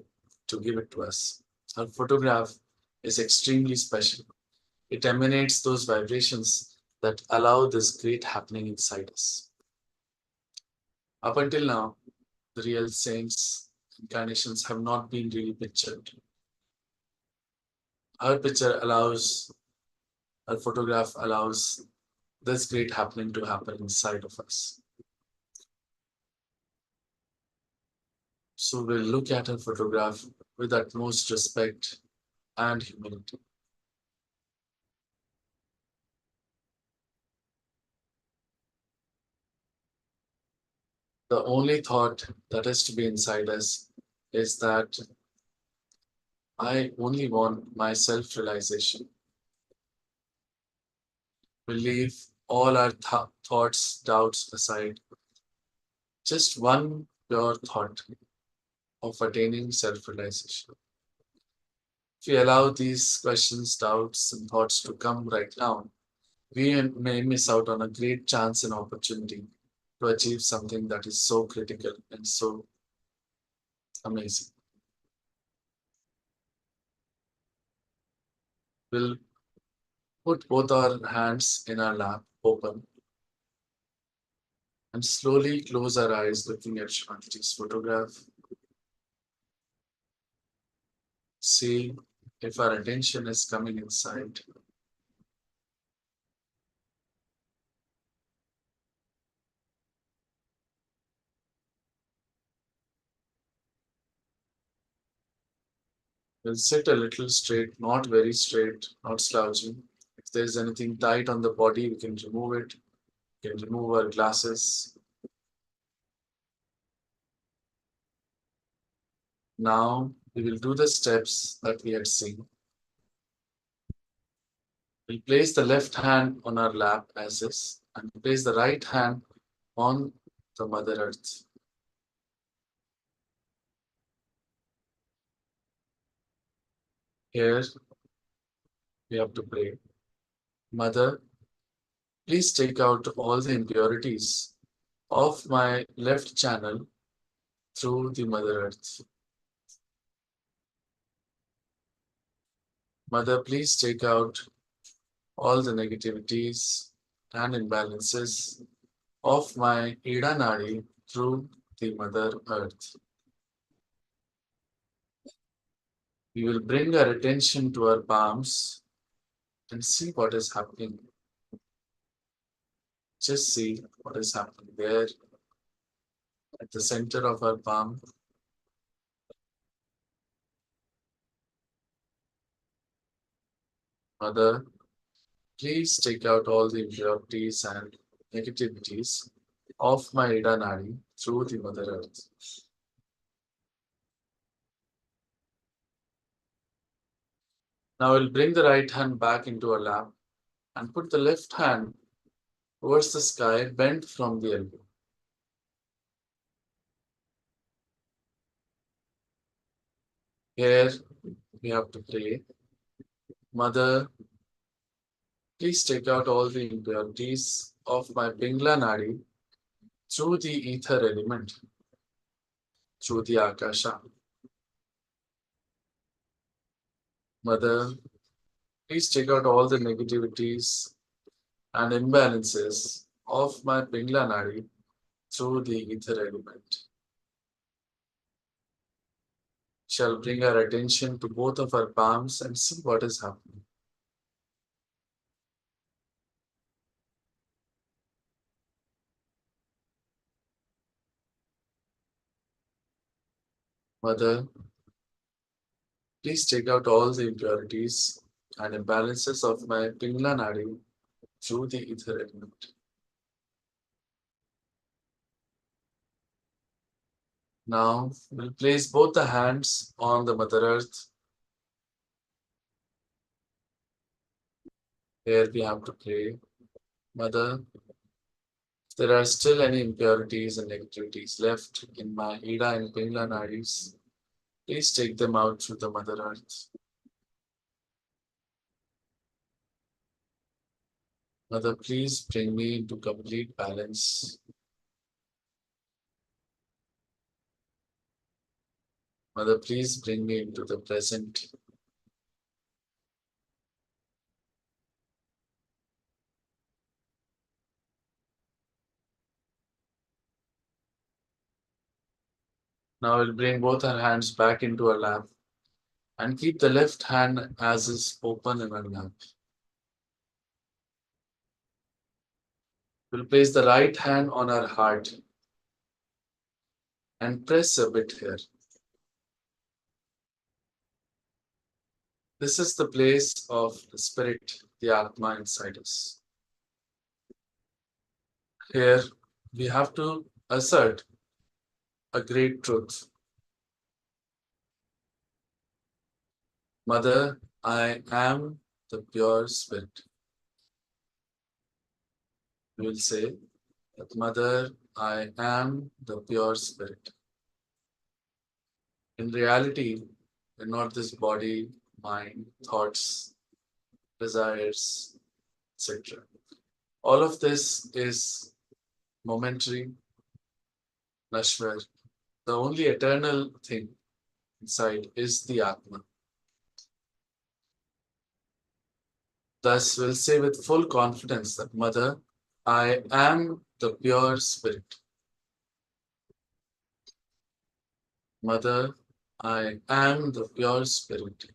to give it to us. Her photograph is extremely special. It emanates those vibrations that allow this great happening inside us. Up until now, the real saints, incarnations have not been really pictured. Her picture allows, her photograph allows this great happening to happen inside of us. So we'll look at her photograph with utmost respect and humility. The only thought that is to be inside us is that I only want my self-realization. We'll leave all our thoughts, doubts aside, just one pure thought of attaining self-realization. If we allow these questions, doubts, and thoughts to come right now, we may miss out on a great chance and opportunity to achieve something that is so critical and so amazing. We'll put both our hands in our lap open and slowly close our eyes looking at Shanti's photograph. See if our attention is coming inside. We'll sit a little straight, not very straight, not slouching. If there's anything tight on the body, we can remove it. We can remove our glasses. Now we will do the steps that we had seen. We'll place the left hand on our lap as is and place the right hand on the Mother Earth. Here we have to pray. Mother, please take out all the impurities of my left channel through the Mother Earth. Mother, please take out all the negativities and imbalances of my Ida Nadi through the Mother Earth. We will bring our attention to our palms and see what is happening. Just see what is happening there at the center of our palm. Mother, please take out all the impurities and negativities of my Ida Nadi through the Mother Earth. Now we'll bring the right hand back into our lap and put the left hand towards the sky, bent from the elbow. Here we have to pray. Mother, please take out all the impurities of my Pingla Nadi through the ether element, through the Akasha. Mother, please take out all the negativities and imbalances of my Pingla Nadi through the ether element. Shall bring our attention to both of our palms and see what is happening. Mother, please take out all the impurities and imbalances of my Pingla Nadi through the ether element. Now we'll place both the hands on the Mother Earth. Here we have to pray. Mother, if there are still any impurities and negativities left in my Ida and Pingla Nadis, please take them out through the Mother Earth. Mother, please bring me into complete balance. Mother, please bring me into the present. Now we'll bring both our hands back into our lap and keep the left hand as is open in our lap. We'll place the right hand on our heart and press a bit here. This is the place of the spirit, the Atma inside us. Here we have to assert a great truth. Mother, I am the pure spirit. We will say that Mother, I am the pure spirit. In reality, we're not this body, mind, thoughts, desires, etc. All of this is momentary, nashwar. The only eternal thing inside is the Atma. Thus, we'll say with full confidence that, Mother, I am the pure spirit. Mother, I am the pure spirit.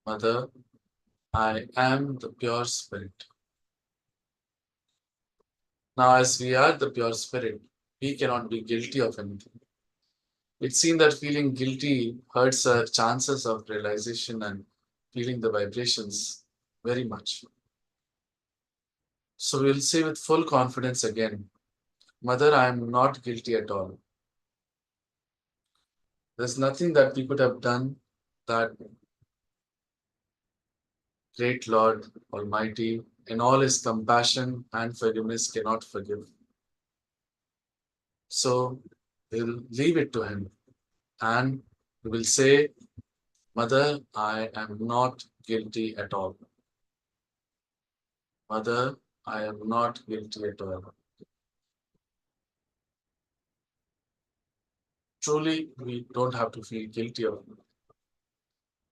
Mother, I am the pure spirit. Now, as we are the pure spirit, we cannot be guilty of anything. It's seen that feeling guilty hurts our chances of realization and feeling the vibrations very much. So we'll say with full confidence again, Mother, I am not guilty at all. There's nothing that we could have done that great Lord Almighty, in all His compassion and forgiveness, cannot forgive. So we'll leave it to Him and we will say, Mother, I am not guilty at all. Mother, I am not guilty at all. Truly, we don't have to feel guilty of it,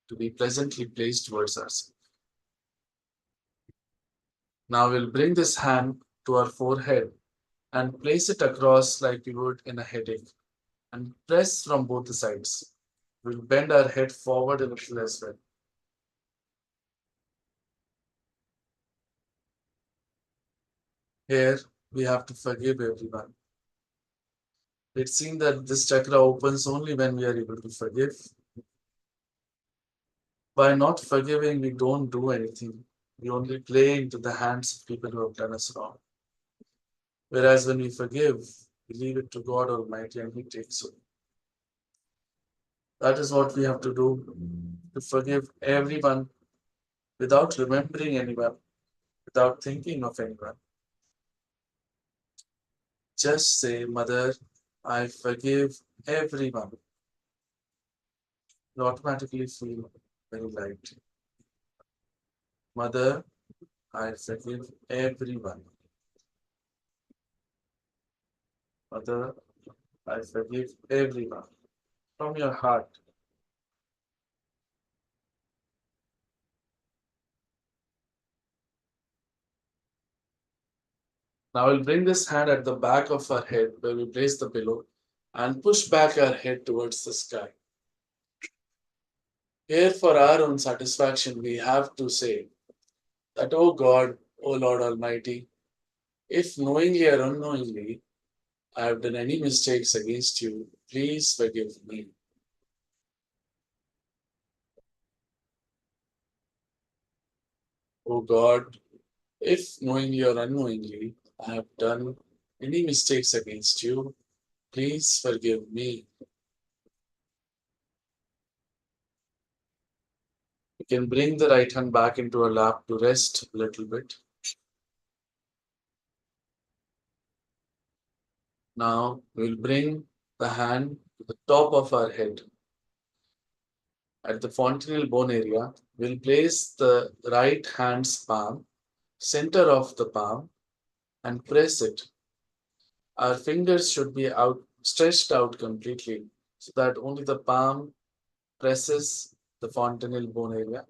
to be pleasantly placed towards us. Now we'll bring this hand to our forehead and place it across like we would in a headache and press from both the sides. We'll bend our head forward a little as well. Here, we have to forgive everyone. It's seen that this chakra opens only when we are able to forgive. By not forgiving, we don't do anything. We only play into the hands of people who have done us wrong. Whereas when we forgive, we leave it to God Almighty and He takes it. That is what we have to do, to forgive everyone without remembering anyone, without thinking of anyone. Just say, Mother, I forgive everyone. You automatically feel very light. Mother, I forgive everyone. Mother, I forgive everyone. From your heart. Now we'll bring this hand at the back of our head where we place the pillow and push back our head towards the sky. Here, for our own satisfaction, we have to say that, oh God, oh Lord Almighty, if knowingly or unknowingly I have done any mistakes against you, please forgive me. Oh God, if knowingly or unknowingly I have done any mistakes against you, please forgive me. You can bring the right hand back into our lap to rest a little bit. Now we'll bring the hand to the top of our head. At the fontanel bone area, we'll place the right hand's palm, center of the palm, and press it. Our fingers should be out, stretched out completely so that only the palm presses the fontanel bone area.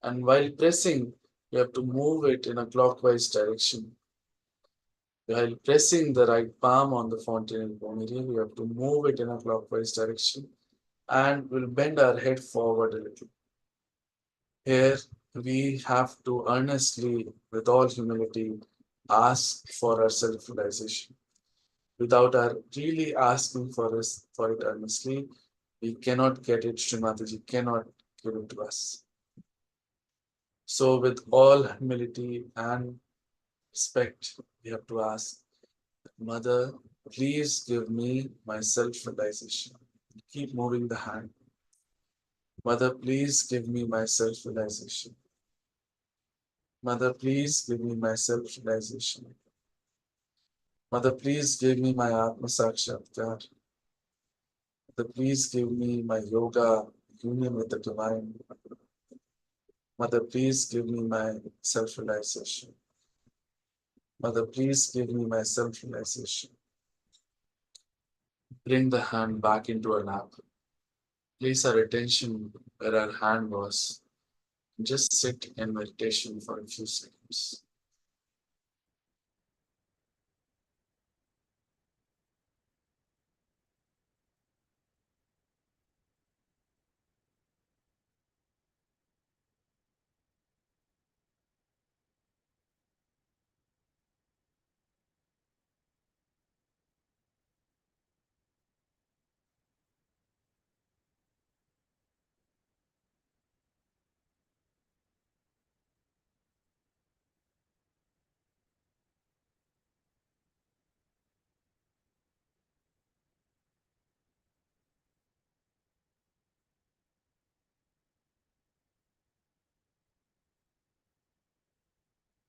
And while pressing, you have to move it in a clockwise direction. While pressing the right palm on the fontanel bone area, we have to move it in a clockwise direction and we'll bend our head forward a little. Here, we have to earnestly, with all humility, ask for our self-realization. Without our really asking for it earnestly, we cannot get it. Shree Mataji cannot give it to us. So, with all humility and respect, we have to ask, Mother, please give me my self-realization. Keep moving the hand. Mother, please give me my self-realization. Mother, please give me my self-realization. Mother, please give me my Atma Sakshatkar. Mother, please give me my yoga union with the divine. Mother, please give me my self-realization. Mother, please give me my self-realization. Bring the hand back into our lap. Place our attention where our hand was. Just sit in meditation for a few seconds.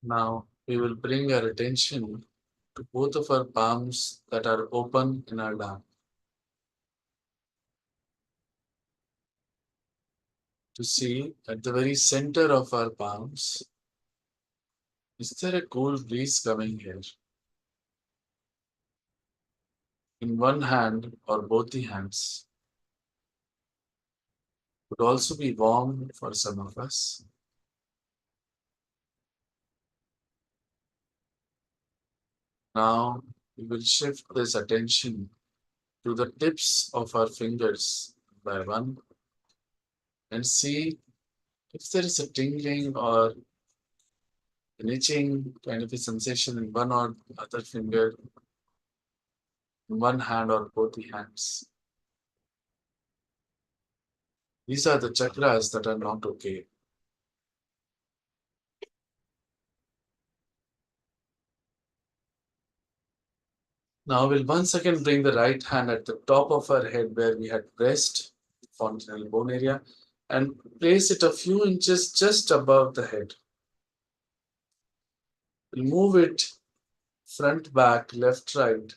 Now we will bring our attention to both of our palms that are open in our lap. To see at the very center of our palms, is there a cool breeze coming here? In one hand or both the hands would also be warm for some of us. Now we will shift this attention to the tips of our fingers by one and see if there is a tingling or an itching kind of a sensation in one or other finger, in one hand or both the hands. These are the chakras that are not okay. Now we'll once again bring the right hand at the top of our head where we had pressed fontanel bone area and place it a few inches just above the head. We'll move it front, back, left, right.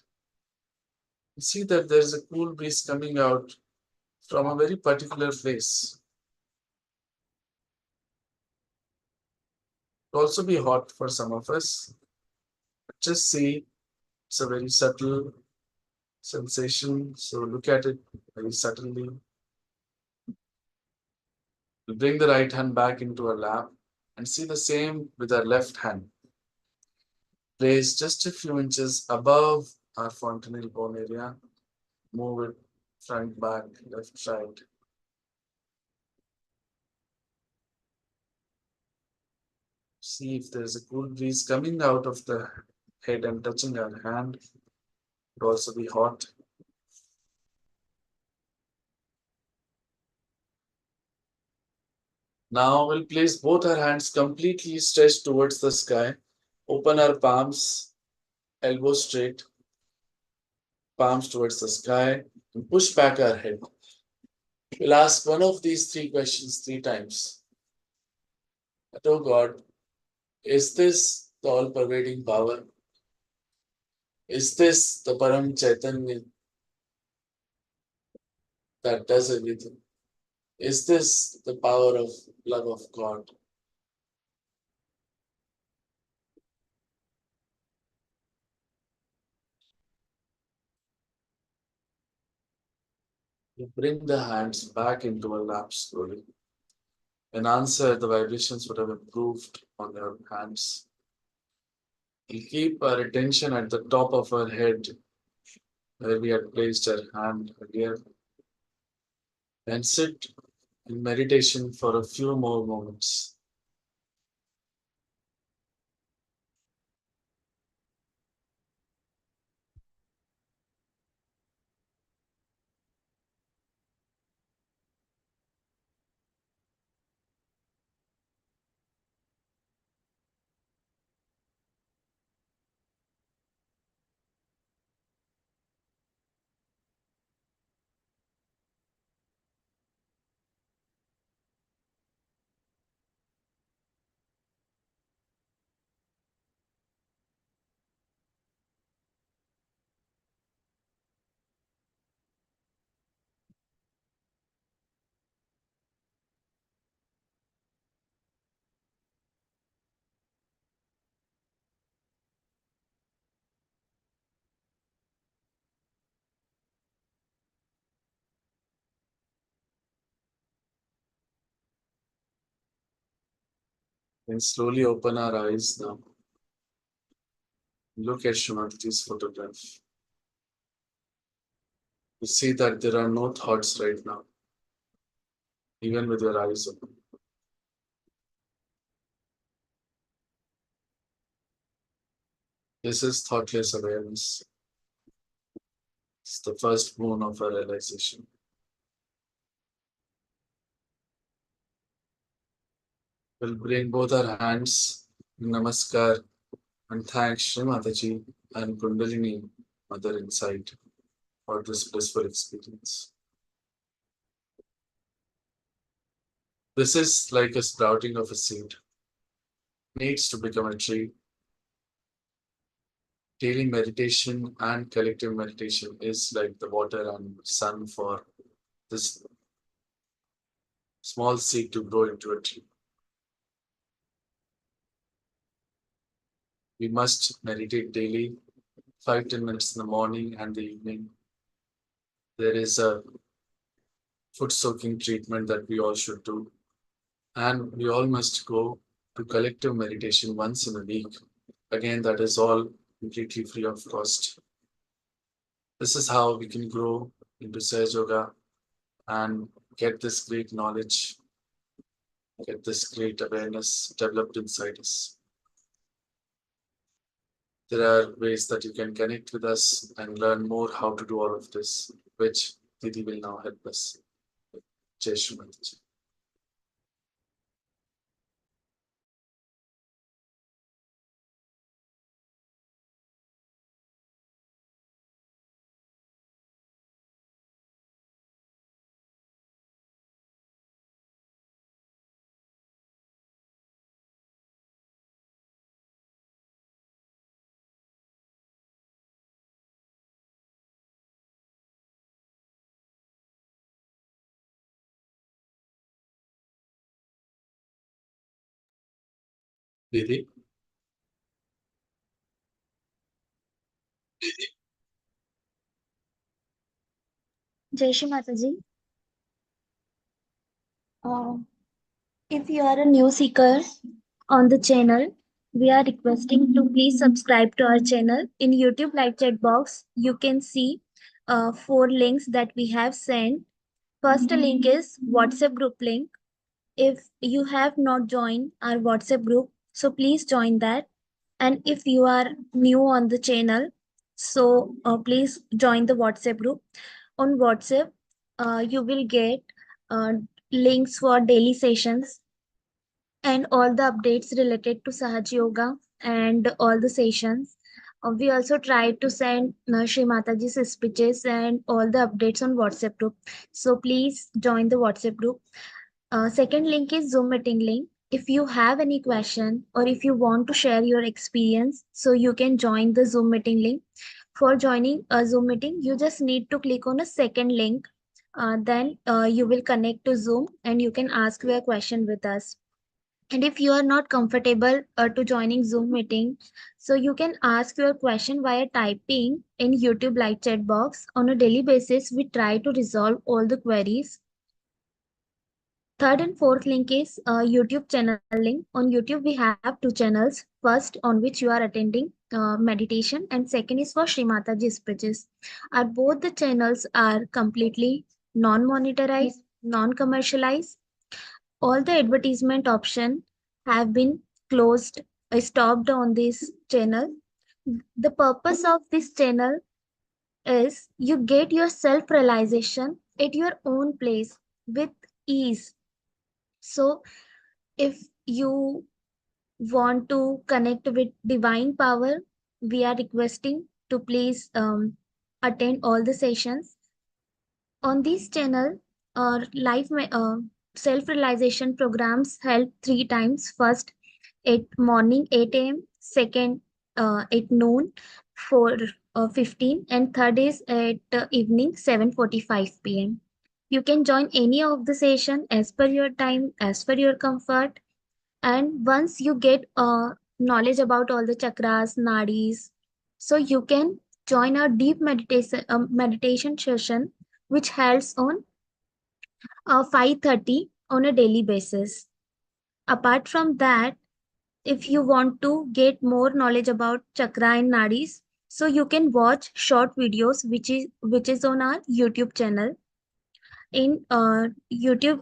You see that there is a cool breeze coming out from a very particular place. It will also be hot for some of us. But just see, it's a very subtle sensation. So look at it very subtly. We'll bring the right hand back into our lap and see the same with our left hand. Place just a few inches above our fontanel bone area. Move it front, back, left, right. See if there's a cool breeze coming out of the head and touching our hand. It will also be hot. Now we'll place both our hands completely stretched towards the sky. Open our palms, elbows straight, palms towards the sky, and push back our head. We'll ask one of these three questions 3 times. That, oh God, is this the all-pervading power? Is this the Param Chaitanya that does everything? Is this the power of love of God? You bring the hands back into our lap slowly. And answer, the vibrations would have improved on your hands. We keep our attention at the top of our head where we had placed our hand earlier and sit in meditation for a few more moments. And slowly open our eyes now. Look at Shree Mataji's photograph. You see that there are no thoughts right now, even with your eyes open. This is thoughtless awareness. It's the first moon of our realization. We'll bring both our hands in Namaskar and thank Shree Mataji and Kundalini Mother inside for this blissful experience. This is like a sprouting of a seed. Needs to become a tree. Daily meditation and collective meditation is like the water and sun for this small seed to grow into a tree. We must meditate daily, 5-10 minutes in the morning and the evening. There is a foot soaking treatment that we all should do. And we all must go to collective meditation once in a week. Again, that is all completely free of cost. This is how we can grow into Sahaja Yoga and get this great knowledge, get this great awareness developed inside us. There are ways that you can connect with us and learn more how to do all of this, which Devi will now help us. Jai Shri Mataji. Devi? Jai Shri Mataji. If you are a new seeker on the channel, we are requesting to please subscribe to our channel. In YouTube live chat box, you can see 4 links that we have sent. First link is WhatsApp group link. If you have not joined our WhatsApp group, so please join that. And if you are new on the channel, so please join the WhatsApp group. On WhatsApp, you will get uh, links for daily sessions and all the updates related to Sahaja Yoga and all the sessions. We also try to send Shree Mataji's speeches and all the updates on WhatsApp group. So please join the WhatsApp group. Second link is Zoom meeting link. If you have any question or if you want to share your experience, so you can join the Zoom meeting link. For joining a Zoom meeting, you just need to click on a second link. Then you will connect to Zoom and you can ask your question with us. And if you are not comfortable to joining Zoom meeting, so you can ask your question via typing in YouTube live chat box. On a daily basis, we try to resolve all the queries. Third and fourth link is YouTube channel link. On YouTube, we have 2 channels. First, on which you are attending meditation, and second is for Shree Mataji speeches. Both the channels are completely non-monetized, non-commercialized. All the advertisement option have been closed, stopped on this channel. The purpose of this channel is you get your self-realization at your own place with ease. So if you want to connect with divine power, we are requesting to please attend all the sessions. On this channel, live self-realization programs held 3 times. First, at morning 8 a.m., second at noon 4:15, and third is at evening 7:45 p.m. You can join any of the session as per your time, as per your comfort. And once you get knowledge about all the chakras, nadis, so you can join a deep meditation session which helps on 5:30 on a daily basis. Apart from that, if you want to get more knowledge about chakra and nadis, so you can watch short videos which is on our YouTube channel. In YouTube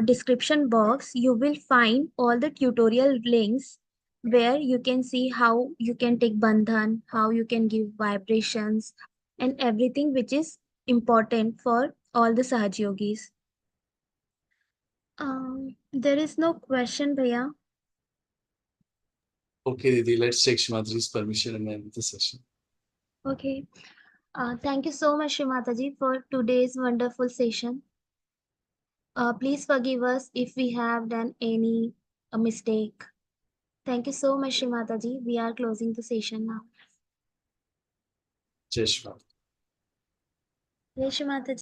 description box, you will find all the tutorial links where you can see how you can take bandhan, how you can give vibrations, and everything which is important for all the Sahaj yogis. There is no question, Bhaiya. Okay, Didi, let's take Shree Mataji's permission and end the session. Okay. Thank you so much, Shree Mataji, for today's wonderful session. Please forgive us if we have done any mistake. Thank you so much, Shree Mataji. We are closing the session now. Jai Shri Mataji. Jai Shri Mataji.